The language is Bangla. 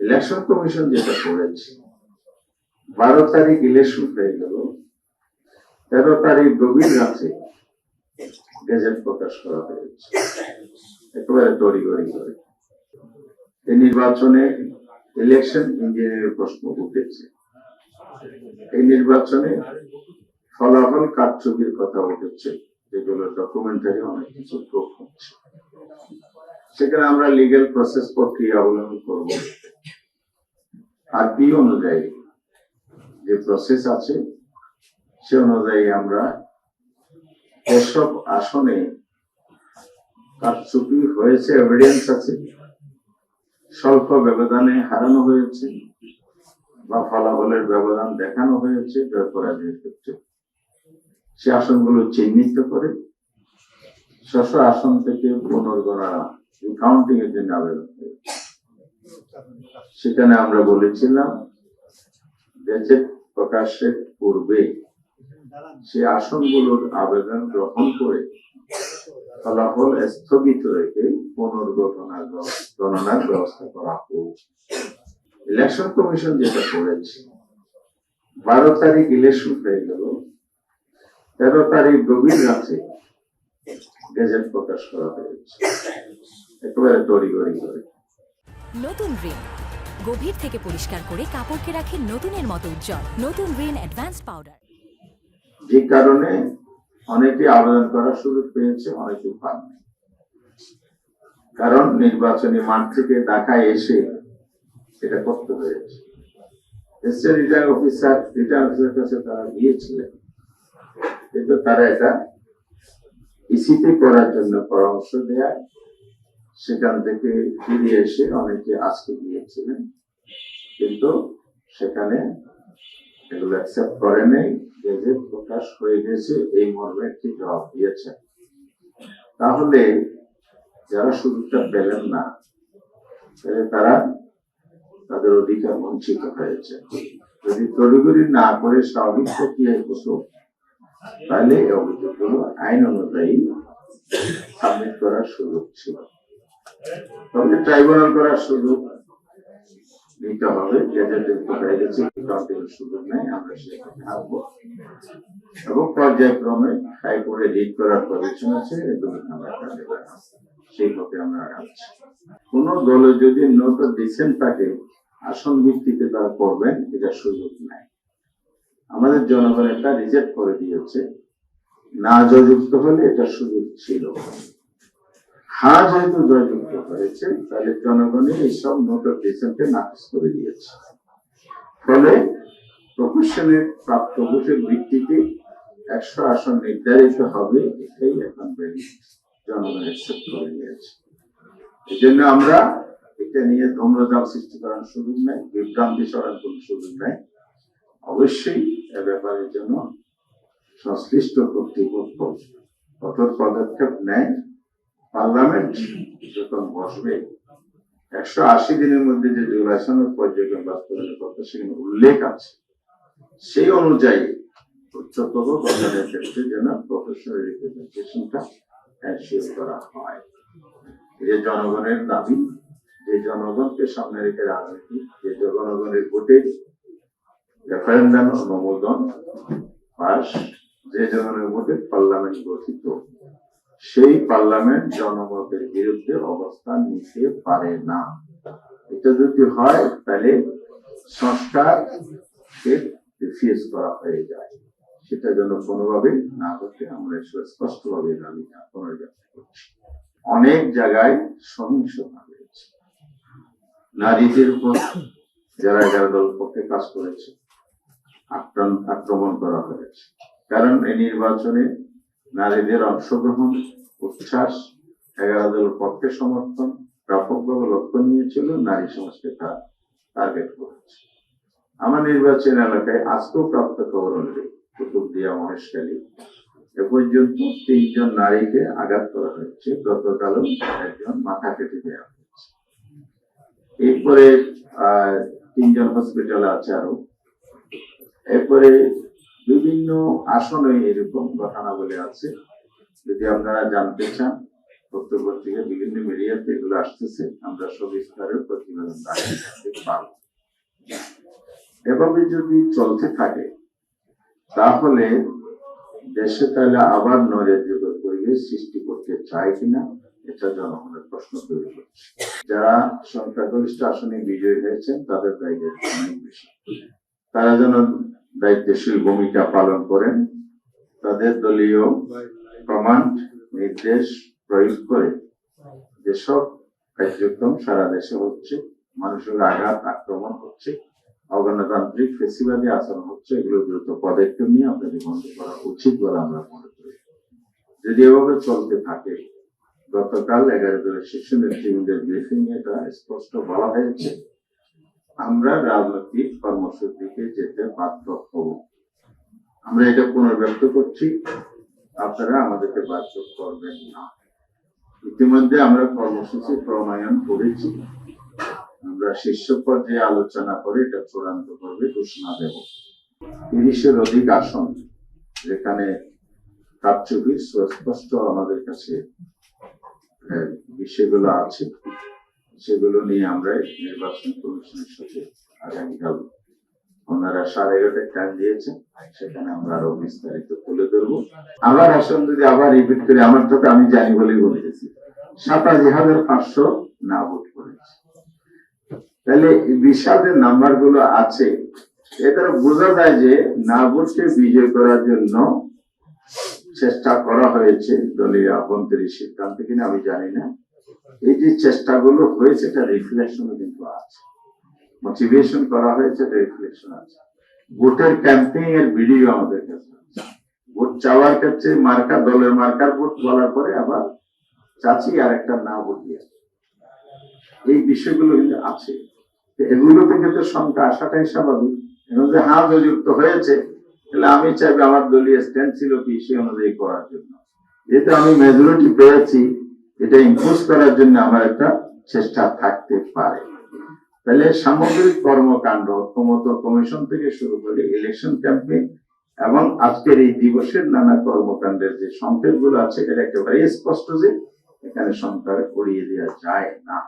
ইলেকশন কমিশন যেটা করেছে, 12 তারিখ ইলেকশন হয়ে গেল, 13 তারিখ গভীর রাতে গেজেট প্রকাশ করা হয়েছে একেবারে তড়িঘড়ি করে। এই নির্বাচনে ইলেকশন ইঞ্জিনিয়ারের প্রশ্ন উঠেছে, এই নির্বাচনে ফলাফল কারচুপির কথা উঠেছে, যেগুলো ডকুমেন্টারি অনেক কিছু প্রুফ হচ্ছে। সেখানে আমরা লিগ্যাল প্রসেস প্রক্রিয়া অবলম্বন করব, আর কি অনুযায়ী যে প্রসেস আছে সে অনুযায়ী আমরা এসব আসনে কারচুপি হয়েছে, এভিডেন্স আছে, স্বল্প ব্যবধানে হারানো হয়েছে বা ফলাফলের ব্যবধান দেখানো হয়েছে জয় পরাজয়ের ক্ষেত্রে, সে আসনগুলো চিহ্নিত করে স্ব আসন থেকে পুনর্গণনা কাউন্টিং এর জন্য আবেদন হয়েছে। সেখানে আমরা বলেছিলাম গেজেট প্রকাশের পূর্বে সে আসনগুলোর আবেদন গ্রহণ করে ফলাফল স্থগিত রেখে পুনর্গণনার ব্যবস্থা করা হোক। ইলেকশন কমিশন যেটা করেছে, 12 তারিখ ইলেকশন হয়ে গেল, 13 তারিখ গভীর রাতে গেজেট প্রকাশ করা হয়েছে একেবারে তড়িঘড়ি করে। নতুন রিন গভীর থেকে পরিষ্কার করে কাপড়কে রাখে নতুনের মতো উজ্জ্বল। নতুন রিন অ্যাডভান্সড পাউডার। যে কারণে অনেকে আবেদন করার সুযোগ পেয়েছে, অনেকে পাননি। কারণ নির্বাচনী মাঠ থেকে ঢাকায় এসে এটা করতে হয়েছে। রিটার্নিং অফিসারের কাছে তারা গিয়েছিলেন, কিন্তু তারা এটা ইসিতে করার জন্য পরামর্শ দেয়া, সেখান থেকে ফিরে এসে অনেকে আজকে গিয়েছিলেন, কিন্তু সেখানে এগুলো অ্যাকসেপ্ট করে নেই। গেজেট প্রকাশ হয়ে গেছে এই মর্মে একটি জবাব দিয়েছে। তাহলে যারা সুযোগটা পেলেন না, তারা তাদের অধিকার বঞ্চিত হয়েছে। যদি তড়িঘড়ি না করে স্বাভাবিক প্রক্রিয়ায় হতো, তাহলে এই অভিযোগগুলো আইন অনুযায়ী সাবমিট করার সুযোগ ছিল। তবে ট্রাইব্যুনাল করার সুযোগ নিতে হবে। গেজেটের কোথায় গেছে কাউন্টিংয়ের সুযোগ নেই, আমরা সেখানে থাকবো এবং পর্যায়ক্রমে হাইকোর্টে রিট করার প্রভিশন আছে, এগুলো আমরা সেই পথে আমরা আগাচ্ছি। কোন দলে যদি নত ডিসেন্ট থাকে আসন ভিত্তিতে তারা করবেন, এটা সুযোগ নাই। আমাদের জনগণ এটা রিজেক্ট করে দিয়েছে। না জয়যুক্ত হলে এটা সুযোগ ছিল, যেহেতু জয়যুক্ত হয়েছে, তাহলে জনগণই এইসব নোট অফ ডিসেন্টকে নাকচ করে দিয়েছে। ফলে প্রফেশনের প্রাপ্ত ভোটের ভিত্তিতে 100 আসন নির্ধারিত হবে, এটাই এখন জনগণ অ্যাকসেপ্ট করে নিয়েছে। এই জন্য আমরা এটা নিয়ে ধূম্রজাল সৃষ্টি করার সুযোগ নাই, বিভ্রান্তি ছড়ার কোন সুযোগ নাই। অবশ্যই এ ব্যাপারের জন্য সংশ্লিষ্ট কর্তৃপক্ষ কঠোর পদক্ষেপ নেয়। পার্লামেন্ট যখন বসবে, 180 দিনের মধ্যে যে জুলাই সনদ পর্যায়ক্রমে বাস্তবায়নের কথা সেখানে উল্লেখ আছে, সেই অনুযায়ী উচ্চতর পর্যায়ের ক্ষেত্রে যেন প্রফেশনাল রিপ্রেজেন্টেশনটা এনশিওর করা হয়। যে জনগণের দাবি, যে জনগণকে সামনে রেখে রাজনীতি, যে জনগণের ভোটে রেফারেন্ডাম অনুমোদন পাস, যে জনগণের ভোটে পার্লামেন্ট গঠিত, সেই পার্লামেন্ট জনমতের বিরুদ্ধে অবস্থান নিতে পারে না। এটা যদি হয় তাহলে সংস্কারকে রিফিউজ করা হয়ে যায়। সেটা যেন কোনোভাবে না হতে আমরা স্পষ্টভাবে দাবি পুনর্ব্যক্ত করছি। অনেক জায়গায় সহিংসতা হয়েছে, নারীদের উপর যারা যারা দল পক্ষে কাজ করেছে আক্রমণ করা হয়েছে। কারণ এই নির্বাচনে নারীদের অংশগ্রহণ, উচ্ছ্বাস, 11 দল পক্ষে সমর্থন ব্যাপকভাবে লক্ষ্য নিয়েছিল, নারী সমাজকে তারা টার্গেট করেছে। আমার নির্বাচন এলাকায় আজকেও প্রাপ্ত খবর অনুযায়ী কুতুবদিয়া, মহেশখালী এ পর্যন্ত 3 জন নারীকে আঘাত করা হয়েছে। গতকালও একজন মাথা কেটে দেওয়া হয়েছে। এরপরে 3 জন হসপিটালে আছে আরো। এরপরে বিভিন্ন আসনে এরকম ঘটনাবলী আছে। যদি আপনারা জানতে চান পত্রপত্রিকা বিভিন্ন মিডিয়াতে এগুলো আসতেছে, আমরা সবিস্তারের প্রতিবেদন রাখতে পারব। এভাবে যদি চলতে থাকে তাহলে দেশে তাহলে আবার নৈরাজ্যকর পরিবেশ সৃষ্টি করতে চায় কিনা, এটা জনগণের প্রশ্ন তৈরি করছে। যারা সংখ্যাগরিষ্ঠ আসনে বিজয়ী হয়েছেন তাদের দায়িত্ব অনেক বেশি, তারা যেন দায়িত্বশীল ভূমিকা পালন করেন, তাদের দলীয় কমান্ড নির্দেশ প্রয়োগ করে যেসব কার্যক্রম সারা দেশে হচ্ছে, মানুষের আঘাত আক্রমণ হচ্ছে, অগণতান্ত্রিক ফেসিবাদী আচরণ হচ্ছে, এগুলো দ্রুত পদক্ষেপ নিয়ে আপনাদের বন্ধ করা উচিত বলে আমরা মনে করি। যদি এভাবে চলতে থাকে, গতকাল 11 দলের শীর্ষ নেতৃবৃন্দের ব্রিফিং এটা স্পষ্ট বলা হয়েছে, আমরা রাজনৈতিক কর্মসূচিতে যেতে বাধ্য হব। আমরা এটা পুনর্ব্যক্ত করছি, আপনারা আমাদেরকে বাধ্য করবেন না। ইতিমধ্যে আমরা কর্মসূচি প্রণয়ন করেছি, আমরা শীর্ষ পর্যায়ে আলোচনা করে এটা চূড়ান্ত করবে ঘোষণা দেব। 30-এর অধিক আসন, যেখানে কারচুপি সুস্পষ্ট আমাদের কাছে বিষয়গুলো আছে, সেগুলো নিয়ে আমরা নির্বাচন কমিশনের সাথে আগামীকাল ওনারা 11:30 টাইম দিয়েছেন, সেখানে আমরা আরো বিস্তারিত তুলে ধরবো। আবার আসন যদি আবার রিপিট করি, আমার তো আমি জানি বলেই বলতেছি 87,500 না ভোট করেছে। তাহলে বিশাল যে নাম্বার গুলো আছে, এটা বোঝা যায় যে না ভোটকে বিজয় করার জন্য চেষ্টা করা হয়েছে দলীয় আভ্যন্তরীণ সিদ্ধান্ত কিনা আমি জানি না। এই যে চেষ্টাগুলো হয়েছে এটা রিফ্লেকশন কিন্তু আছে, মোটিভেশন করা হয়েছে, এটা রিফ্লেকশন আছে। ভোটের ক্যাম্পেইন এর ভিডিও আমাদের কাছে আছে। ভোট চাওয়ার ক্ষেত্রে মার্কা, দলের মার্কার ভোট বলার পরে আবার চাচি আর একটা না ভোট দিয়ে, এই বিষয়গুলো কিন্তু আছে। এগুলো থেকে তো সংখ্যা আসাটাই স্বাভাবিক। এখন যে হ্যাঁ যুক্ত হয়েছে, তাহলে আমি চাইবো আমার দলীয় স্ট্যান্ড ছিল কি সে অনুযায়ী করার জন্য। যেহেতু আমি মেজরিটি পেয়েছি, এটা ইম্পোজ করার জন্য আমার একটা চেষ্টা থাকতে পারে। তাহলে সামগ্রিক কর্মকাণ্ড ক্ষমতা কমিশন থেকে শুরু করে ইলেকশন ক্যাম্পেইন এবং আজকের এই দিবসের নানা কর্মকাণ্ডের যে সংকেত গুলো আছে, এটা একেবারে স্পষ্ট যে এখানে সংখ্যা উড়িয়ে দেওয়া যায় না।